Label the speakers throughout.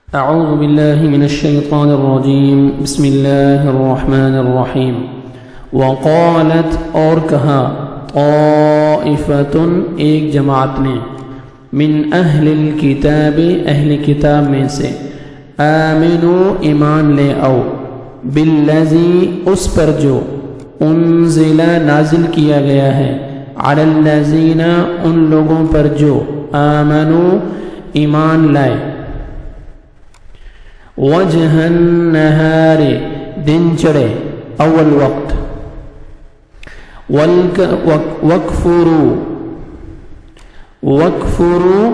Speaker 1: اعوذ باللہ من الشیطان الرجیم بسم اللہ الرحمن الرحیم وقالت اور کہا طائفۃ ایک جماعت نے من اہل الکتاب اہل کتاب میں سے آمنوا ایمان لے آؤ بالذی اس پر جو انزل نازل کیا گیا ہے علی الذین ان لوگوں پر جو آمنوا ایمان لائے وجہ النہار دن چڑھے اول وقت وَكْفُرُوا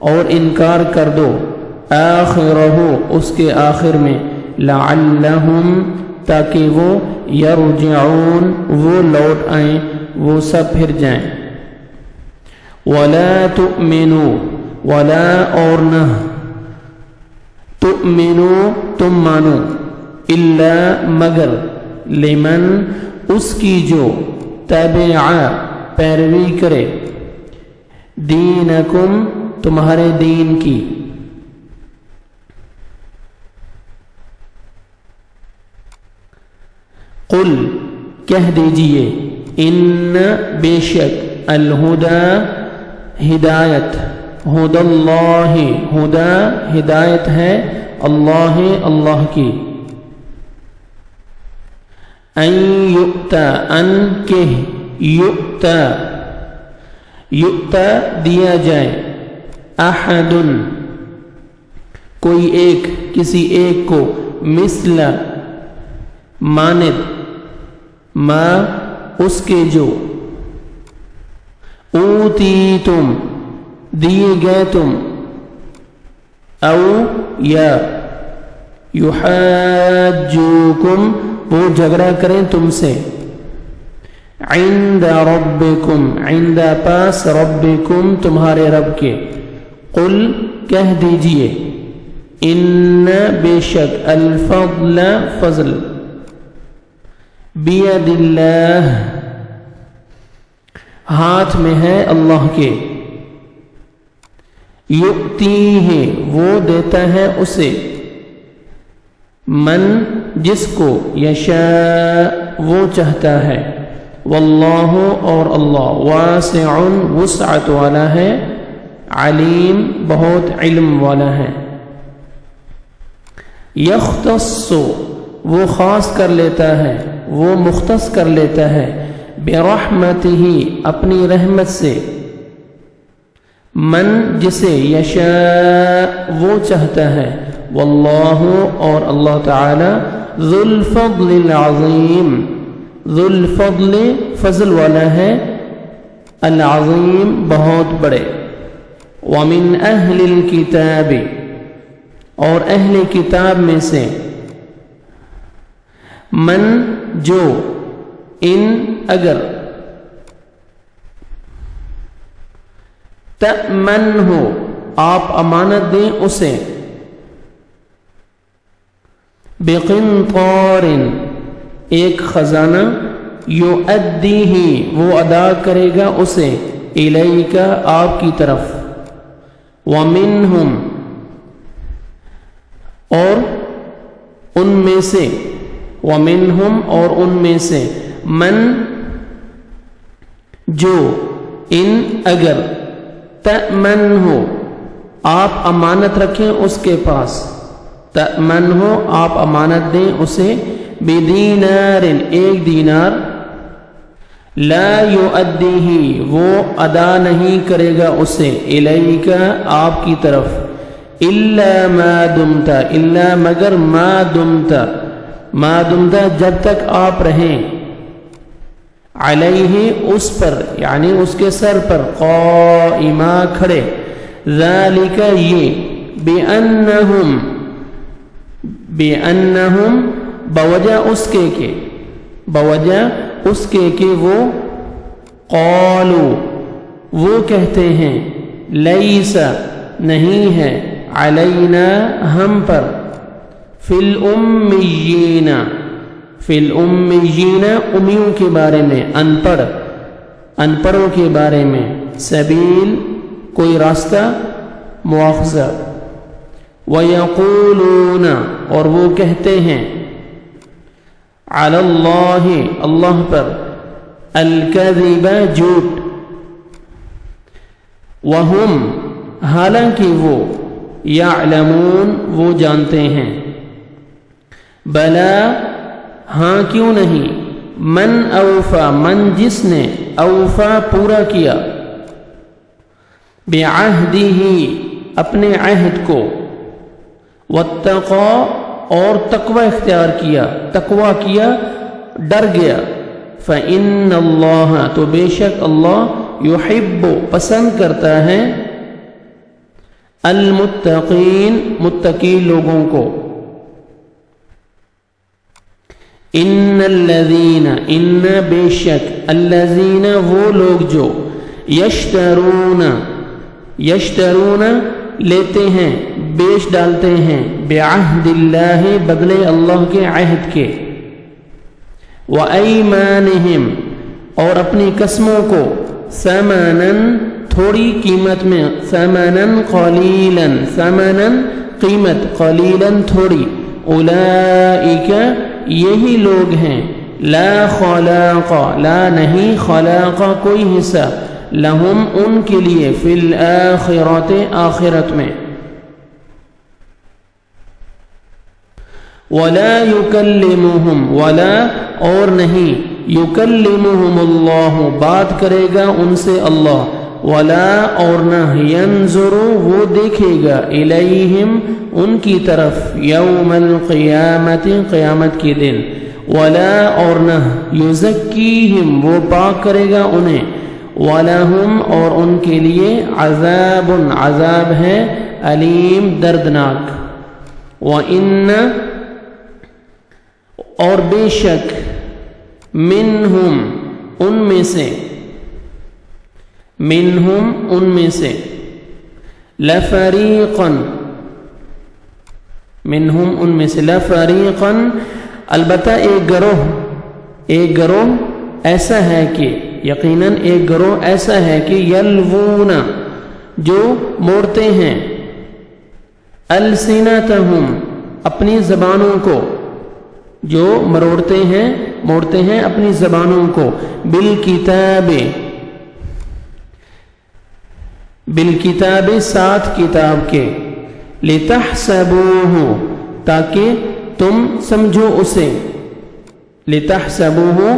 Speaker 1: اور انکار کر دو آخرہ اس کے آخر میں لعلہم تاکہ وہ یرجعون وہ لوٹ آئیں وہ سب پھر جائیں وَلَا تُؤْمِنُوا وَلَا اور نہ تؤمنوا تم مانو الا مگر لمن اس کی جو تبع پیروی کرے دینکم تمہارے دین کی قل کہہ دیجئے ان بے شک الہدا ہدایت ہدى اللہ ہدا ہدایت ہے اللہ کی ان یؤتا ان کہ یؤتا دیا جائے احد کوئی ایک کسی ایک کو مثل ماند ما اس کے جو اوتیتم دیے گئے تم او یا یحاجوکم وہ جھگڑا کریں تم سے عند ربکم عند پاس ربکم تمہارے رب کے قل کہہ دیجئے ان بے شک الفضل فضل بید اللہ ہاتھ میں ہے اللہ کے یؤتیہ وہ دیتا ہے اسے من جس کو یشاء وہ چاہتا ہے واللہ اور اللہ واسع وسعت والا ہے علیم بہت علم والا ہے یختص وہ خاص کر لیتا ہے وہ مختص کر لیتا ہے برحمتہ اپنی رحمت سے من جسے یشاء وہ چاہتا ہے واللہ اور اللہ تعالی ذو الفضل العظیم ذو الفضل فضل والا ہے العظیم بہت بڑے ومن اہل الکتاب اور اہل کتاب میں سے من جو ان اگر تأمن ہو آپ امانت دیں اسے بقنطار ایک خزانہ یؤدیہ وہ ادا کرے گا اسے الیک آپ کی طرف ومنہم اور ان میں سے ومنہم اور ان میں سے من جو ان اگر تأمن ہو آپ امانت رکھیں اس کے پاس تأمن ہو آپ امانت دیں اسے بدینار ایک دینار لا یؤدیہ وہ ادا نہیں کرے گا اسے الیک آپ کی طرف الا ما دمت الا مگر ما دمت جب تک آپ رہیں علیہ اس پر یعنی اس کے سر پر قائمہ کھڑے ذالک یہ بأنہم بوجہ اس کے کہ وہ قالوا وہ کہتے ہیں لیس نہیں ہے علینا ہم پر فی الامیین امیوں کے بارے میں ان پڑھوں کے بارے میں سبیل کوئی راستہ مواخذہ وَيَقُولُونَ اور وہ کہتے ہیں عَلَى اللَّهِ اللہ پر الْكَذِبَ جھوٹ وَهُمْ حالانکہ وہ يَعْلَمُونَ وہ جانتے ہیں بلا ہاں کیوں نہیں من اوفا من جس نے اوفا پورا کیا بعہدہ اپنے عہد کو واتقا اور تقوی اختیار کیا تقوی کیا ڈر گیا فإن اللہ تو بے شک اللہ یحب پسند کرتا ہے المتقین متقی لوگوں کو ان الذین ان بے شک الذین وہ لوگ جو یشترون لیتے ہیں بیچ ڈالتے ہیں بعہد اللہ بدلے اللہ کے عہد کے وَأَيْمَانِهِمْ اور اپنی قسموں کو ثمناً تھوڑی قیمت میں ثمناً قلیلاً ثمناً قیمت قلیلاً تھوڑی اولئک یہی لوگ ہیں لا خلاق لا نہیں خلاق کوئی حصہ لہم ان کے لیے فی الآخرۃ آخرت میں ولا یکلمہم ولا اور نہیں یکلمہم اللہ بات کرے گا ان سے اللہ ولا اور نہ ینظر وہ دیکھے گا الیہم ان کی طرف یوم القیامت قیامت کے دن ولا اور نہ یزکیہم وہ پاک کرے گا انہیں وَلَهُمْ اور ان کے لیے عذاب عذاب ہے علیم دردناک وَإِنَّ اور بے شک منہم ان میں سے منہم ان میں سے لفریقاً منہم ان میں سے لفریقاً البتہ ایک گروہ ایسا ہے کہ یقیناً ایک گروہ ایسا ہے کہ یلوون جو موڑتے ہیں السنتہم اپنی زبانوں کو جو موڑتے ہیں اپنی زبانوں کو بالکتاب ساتھ کتاب کے لتحسبوہ تاکہ تم سمجھو اسے لتحسبوہ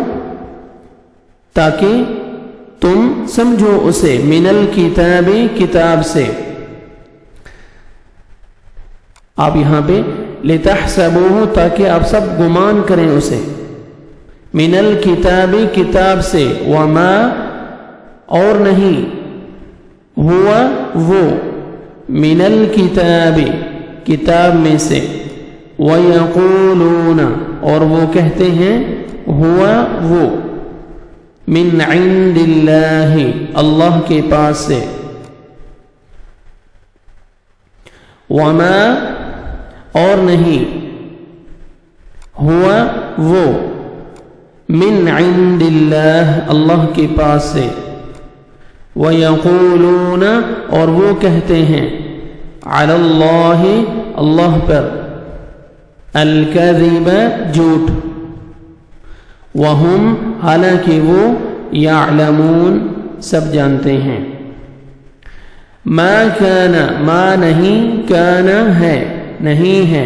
Speaker 1: تاکہ تم سمجھو اسے من الکتاب کتاب سے آپ یہاں پہ لتحسبوہ تاکہ آپ سب گمان کریں اسے من الکتاب کتاب سے وما اور نہیں ہوا وہ من الکتاب کتاب میں سے وَيَقُولُونَ اور وہ کہتے ہیں ہوا وہ من عند اللہ اللہ کے پاس سے وما اور نہیں ہوا وہ من عند اللہ اللہ کے پاس سے وَيَقُولُونَ اور وہ کہتے ہیں علی اللہ اللہ پر الکذب جھوٹ وہم حالانکہ وہ یعلمون سب جانتے ہیں ما کان ما نہیں کان ہے نہیں ہے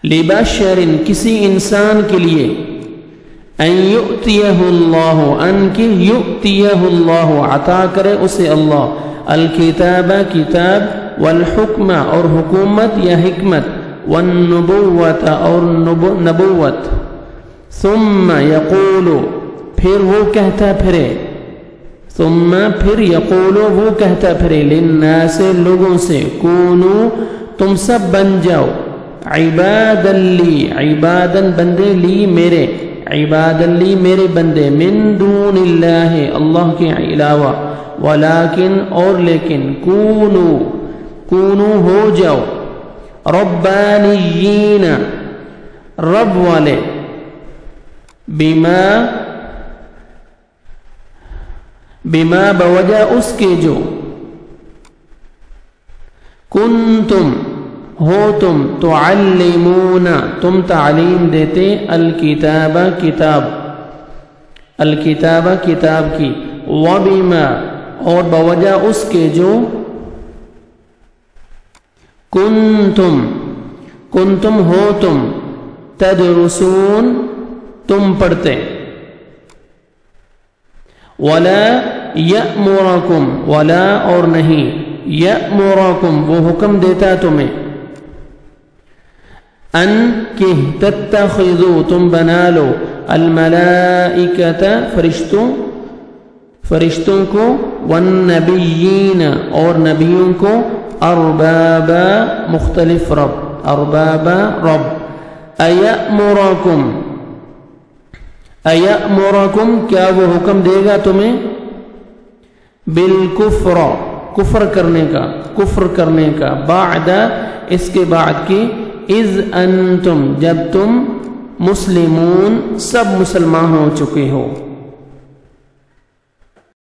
Speaker 1: لبشر کسی انسان کے لیے ان یؤتیہ اللہ ان کی یؤتیہ اللہ عطا کرے اسے اللہ الکتاب کتاب والحکم اور حکومت یا حکمت والنبوت اور نبوت ثم یقول پھر وہ کہتا پھرے ثم پھر یقول وہ کہتا پھرے للناس لوگوں سے کونو تم سب بن جاؤ عبادا لی عبادا بندے لی میرے عبادا لی میرے بندے من دون اللہ اللہ کے علاوہ ولیکن اور لیکن کونو ہو جاؤ ربانیین رب والے بما بوجہ اس کے جو کنتم ہو تم تعلمون تم تعلیم دیتے الکتاب کتاب الکتاب کتاب کی وبما اور بوجہ اس کے جو کنتم ہو تم تدرسون تم پڑھتے ولا یأمرکم ولا اور نہیں یأمرکم وہ حکم دیتا تمہیں ان کہ تتخذوا تم بنا لو الملائکۃ فرشتوں کو والنبیین اور نبیوں کو اربابا مختلف رب اربابا رب ایأمرکم کیا وہ حکم دے گا تمہیں بالکفر کفر کرنے کا بعد اس کے بعد کی اذ انتم جب تم مسلمون سب مسلمان ہو چکے ہو